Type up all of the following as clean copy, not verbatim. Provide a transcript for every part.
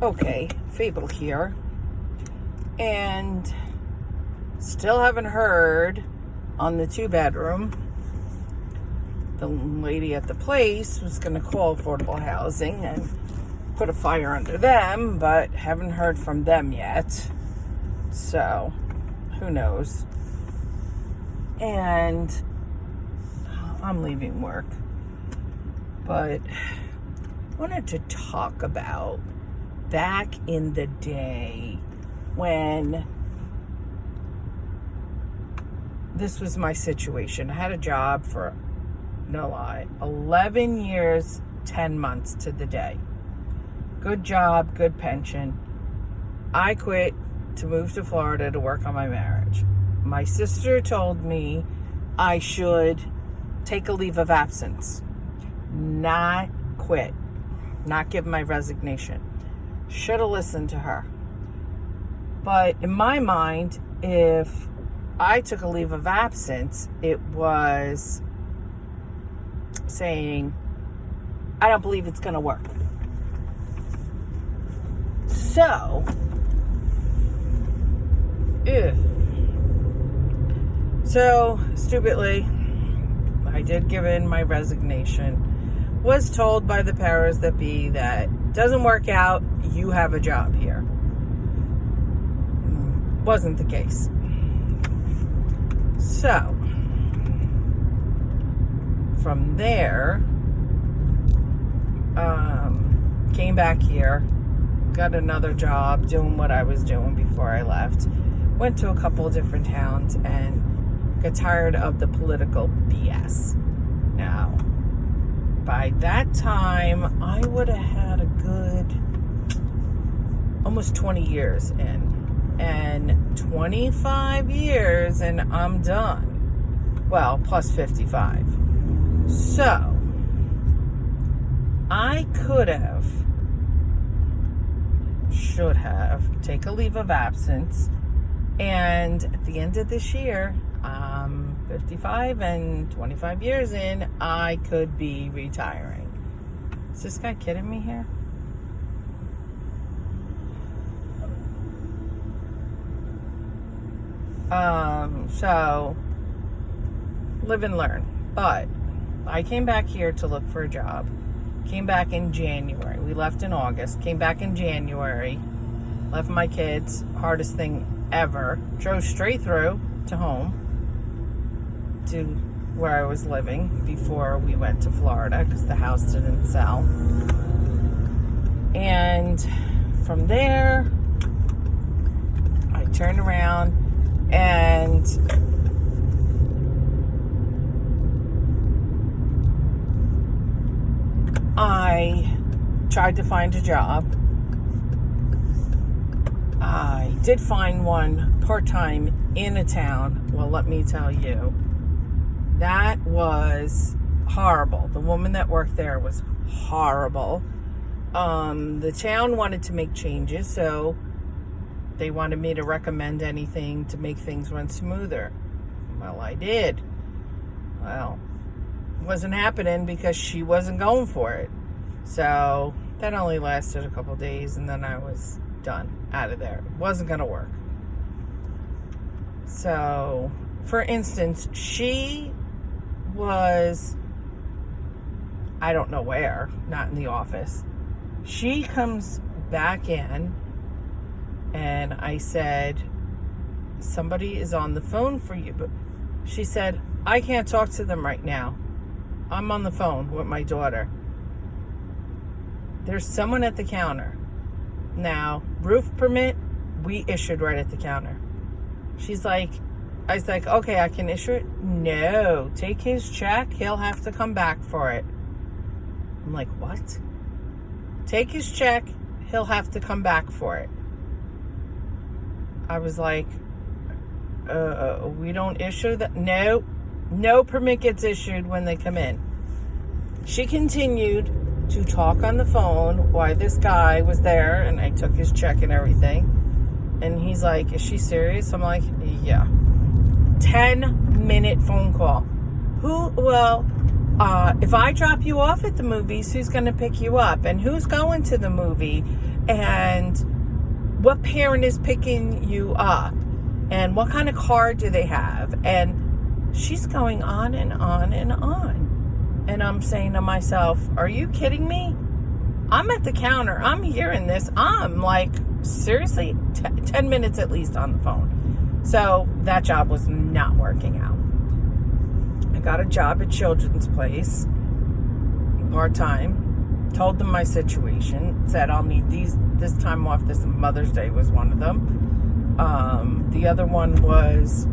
Okay, Fable here. And still haven't heard on the 2-bedroom. The lady at the place was going to call affordable housing and put a fire under them, but haven't heard from them yet. So, who knows? And I'm leaving work. But I wanted to talk about back in the day when this was my situation. I had a job for, no lie, 11 years, 10 months to the day. Good job, good pension. I quit to move to Florida to work on my marriage. My sister told me I should take a leave of absence, not quit, not give my resignation. Should have listened to her. But in my mind, if I took a leave of absence, it was saying, I don't believe it's going to work. So, stupidly, I did give in my resignation. Was told by the powers that be that doesn't work out, you have a job here. Wasn't the case. So, from there, came back here, got another job doing what I was doing before I left. Went to a couple of different towns and got tired of the political BS. Now, by that time, I would have had a good almost 20 years in. And 25 years and I'm done. Well, plus 55. So, I should have, take a leave of absence. And at the end of this year, 55 and 25 years in, I could be retiring. Is this guy kidding me here? So, live and learn. But I came back here to look for a job. Came back in January. We left in August. Came back in January. Left my kids. Hardest thing ever. Drove straight through to home. To where I was living before we went to Florida because the house didn't sell. And from there, I turned around and I tried to find a job. I did find one part-time in a town. Well, let me tell you, that was horrible. The woman that worked there was horrible. The town wanted to make changes, so they wanted me to recommend anything to make things run smoother. Well, I did. Well, it wasn't happening because she wasn't going for it. So that only lasted a couple days, and then I was done, out of there. It wasn't going to work. So, for instance, she was, I don't know where, not in the office. She comes back in, and I said, somebody is on the phone for you. But she said, I can't talk to them right now. I'm on the phone with my daughter. There's someone at the counter. Now, roof permit, we issued right at the counter. She's like, I was like, okay, I can issue it? No, take his check. He'll have to come back for it. I'm like, what? Take his check. He'll have to come back for it. I was like, we don't issue that. No permit gets issued when they come in. She continued to talk on the phone while this guy was there, and I took his check and everything. And he's like, is she serious? I'm like, yeah. 10-minute phone call. Well, if I drop you off at the movies, who's going to pick you up? And who's going to the movie? And what parent is picking you up? And what kind of car do they have? And she's going on and on and on. And I'm saying to myself, are you kidding me? I'm at the counter. I'm hearing this. I'm like, seriously, 10 minutes at least on the phone. So that job was not working out. I got a job at Children's Place, part-time. Told them my situation. Said I'll need this time off. This Mother's Day was one of them. The other one was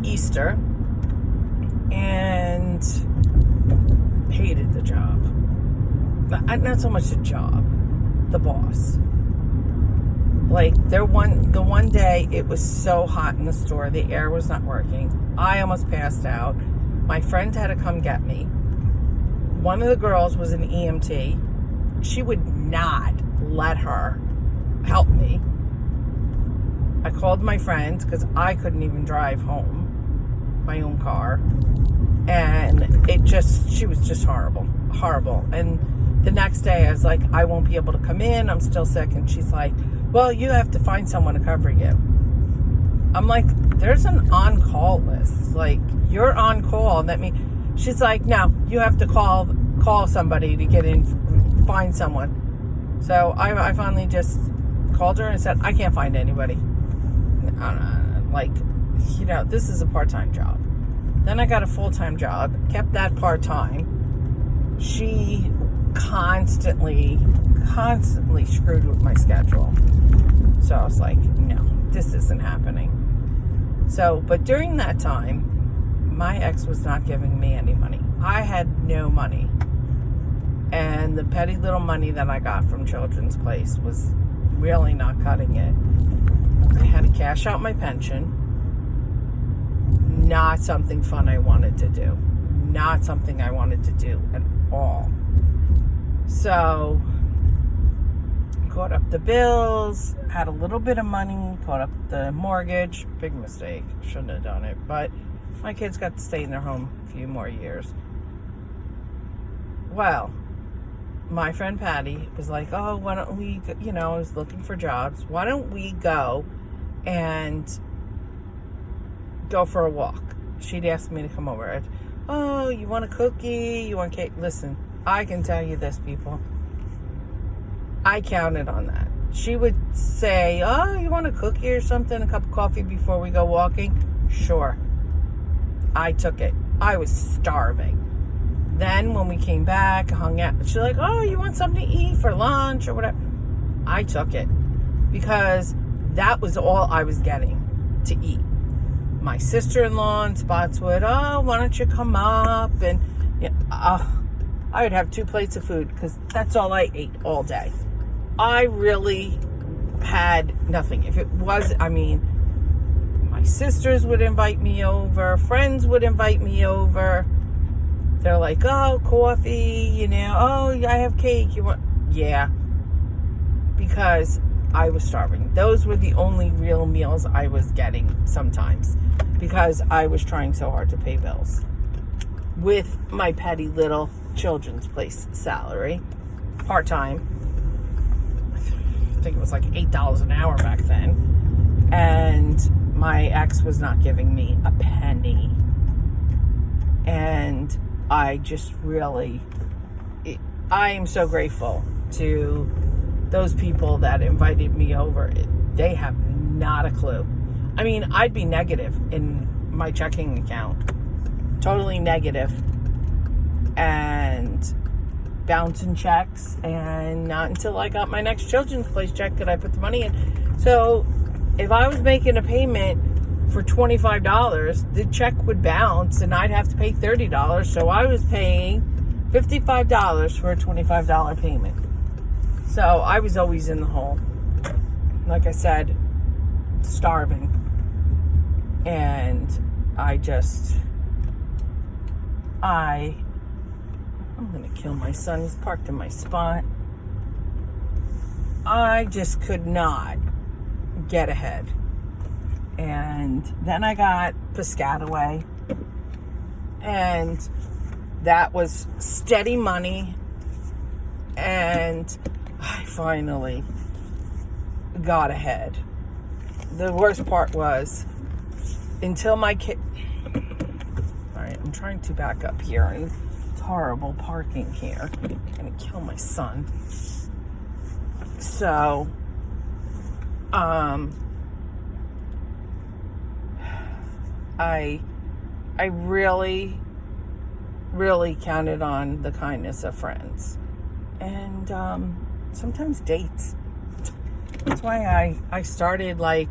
Easter. And hated the job. Not so much the job, the boss. Like the one day it was so hot in the store, the air was not working. I almost passed out. My friend had to come get me. One of the girls was an EMT. She would not let her help me. I called my friend because I couldn't even drive home, my own car. And she was just horrible. And the next day I was like, I won't be able to come in. I'm still sick. And she's like, well, you have to find someone to cover you. I'm like, there's an on-call list. Like, you're on call. She's like, no, you have to call somebody to get in, find someone. So I finally just called her and said, I can't find anybody. This is a part-time job. Then I got a full-time job, kept that part-time. She constantly screwed with my schedule. So I was like, no, this isn't happening. So, but during that time, my ex was not giving me any money. I had no money. And the petty little money that I got from Children's Place was really not cutting it. I had to cash out my pension. Not something fun I wanted to do. Not something I wanted to do at all. So, caught up the bills, had a little bit of money, caught up the mortgage. Big mistake. Shouldn't have done it. But my kids got to stay in their home a few more years. Well, my friend Patty was like, oh, why don't we, I was looking for jobs. Why don't we go and go for a walk? She'd asked me to come over. Oh, you want a cookie? You want cake? Listen, I can tell you this, people. I counted on that. She would say, oh, you want a cookie or something? A cup of coffee before we go walking? Sure. I took it. I was starving. Then when we came back, hung out, she's like, oh, you want something to eat for lunch or whatever? I took it because that was all I was getting to eat. My sister-in-law in Spotswood, oh, why don't you come up? And I would have 2 plates of food because that's all I ate all day. I really had nothing. If it was, my sisters would invite me over, friends would invite me over. They're like, oh, coffee, oh, I have cake. You want? Yeah. Because I was starving. Those were the only real meals I was getting sometimes because I was trying so hard to pay bills with my petty little Children's Place salary, part-time. I think it was like $8 an hour back then. And my ex was not giving me a penny. And I just really, I am so grateful to those people that invited me over. They have not a clue. I'd be negative in my checking account. Totally negative. And bouncing checks. And not until I got my next Children's Place check could I put the money in. So if I was making a payment for $25, the check would bounce and I'd have to pay $30. So I was paying $55 for a $25 payment. So I was always in the hole. Like I said, starving. And I'm going to kill my son. He's parked in my spot. I just could not get ahead. And then I got Piscataway. And that was steady money. And I finally got ahead. The worst part was until my kid... All right, I'm trying to back up here. And it's horrible parking here. I'm going to kill my son. So, I really, really counted on the kindness of friends. And sometimes dates. That's why I started like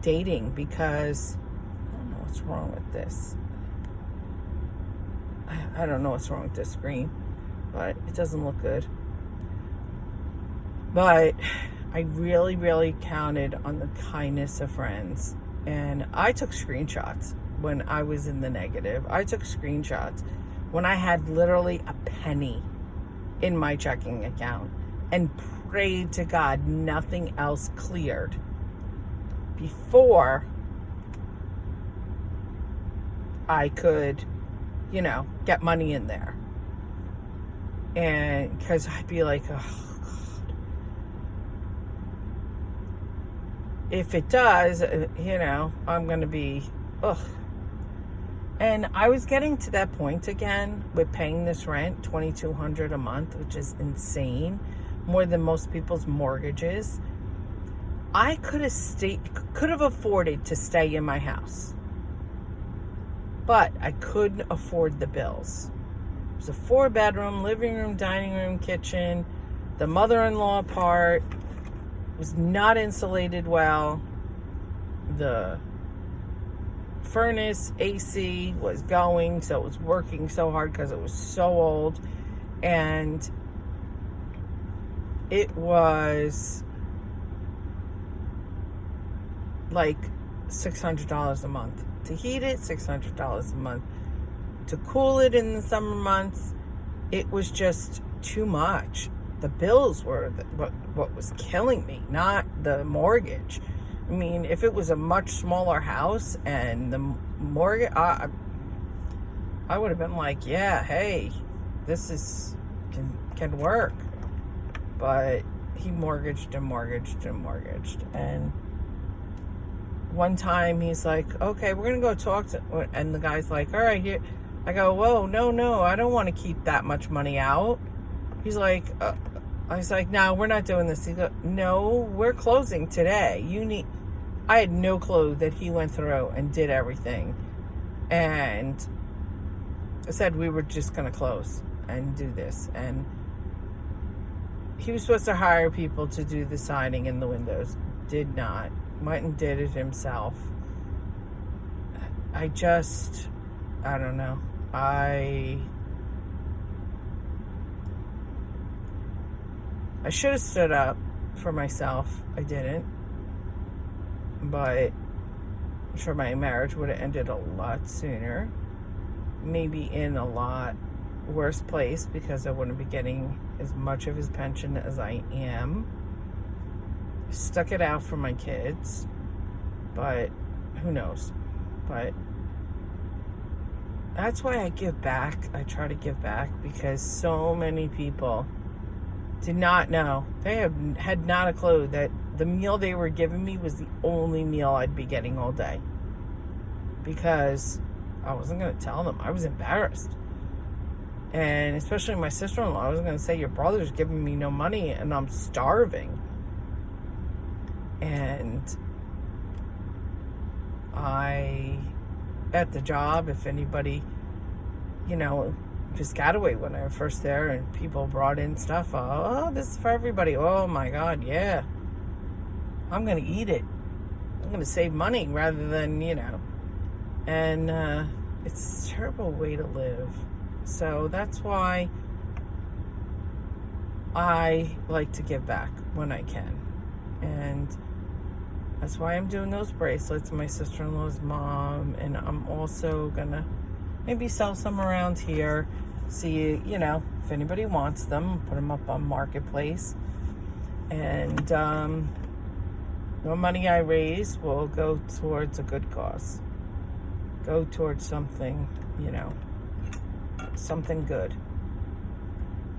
dating, because I don't know what's wrong with this. I don't know what's wrong with this screen, but it doesn't look good. But I really, really counted on the kindness of friends. And I took screenshots when I was in the negative. I took screenshots when I had literally a penny in my checking account and prayed to God nothing else cleared before I could, get money in there. And because I'd be like, oh God, if it does, I'm going to be, ugh. And I was getting to that point again with paying this rent, $2,200 a month, which is insane, more than most people's mortgages. I could have afforded to stay in my house, but I couldn't afford the bills. It was a 4-bedroom, living room, dining room, kitchen. The mother-in-law part was not insulated well. The furnace AC was going, so it was working so hard because it was so old. And it was like $600 a month to heat it, $600 a month to cool it in the summer months. It was just too much. The bills were what was killing me, not the mortgage. I mean, if it was a much smaller house and the mortgage, I would have been like, yeah, hey, this can work. But he mortgaged. And one time he's like, okay, we're going to go talk to, and the guy's like, all right, here. I go, whoa, no, I don't want to keep that much money out. He's like, I was like, no, we're not doing this. He goes, no, we're closing today. I had no clue that he went through and did everything. And I said we were just going to close and do this. And he was supposed to hire people to do the siding in the windows. Did not. Went and did it himself. I don't know. I should have stood up for myself. I didn't. But I'm sure my marriage would have ended a lot sooner. Maybe in a lot worse place, because I wouldn't be getting as much of his pension as I am. Stuck it out for my kids. But who knows? But that's why I give back. I try to give back, because so many people did not know. They had not a clue that the meal they were giving me was the only meal I'd be getting all day. Because I wasn't going to tell them. I was embarrassed. And especially my sister-in-law, I was going to say, your brother's giving me no money and I'm starving. And at the job, if anybody, Piscataway, when I was first there and people brought in stuff, oh, this is for everybody. Oh my God, yeah. I'm going to eat it. I'm going to save money rather than, and it's a terrible way to live. So that's why I like to give back when I can. And that's why I'm doing those bracelets, my sister-in-law's mom, and I'm also going to maybe sell some around here. See, if anybody wants them, put them up on Marketplace. And the money I raise will go towards a good cause. Go towards something, something good.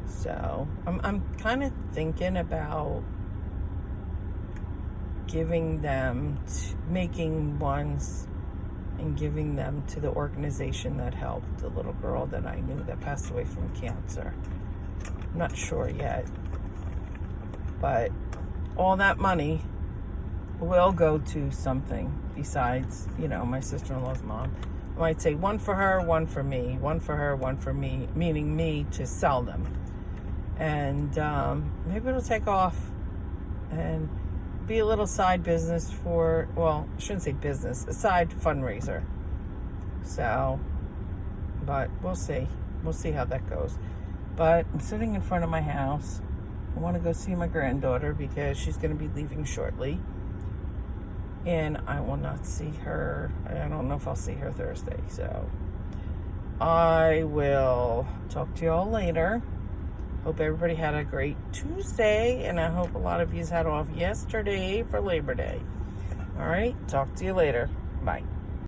So I'm kind of thinking about giving them, making ones and giving them to the organization that helped the little girl that I knew that passed away from cancer. I'm not sure yet, but all that money will go to something besides, my sister-in-law's mom. I might say one for her, one for me, one for her, one for me, meaning me to sell them. And maybe it'll take off and be a little side business for, well, I shouldn't say business, a side fundraiser. So, but we'll see. We'll see how that goes. But I'm sitting in front of my house. I want to go see my granddaughter because she's going to be leaving shortly. And I will not see her. I don't know if I'll see her Thursday. So I will talk to you all later. Hope everybody had a great Tuesday. And I hope a lot of you had off yesterday for Labor Day. All right. Talk to you later. Bye.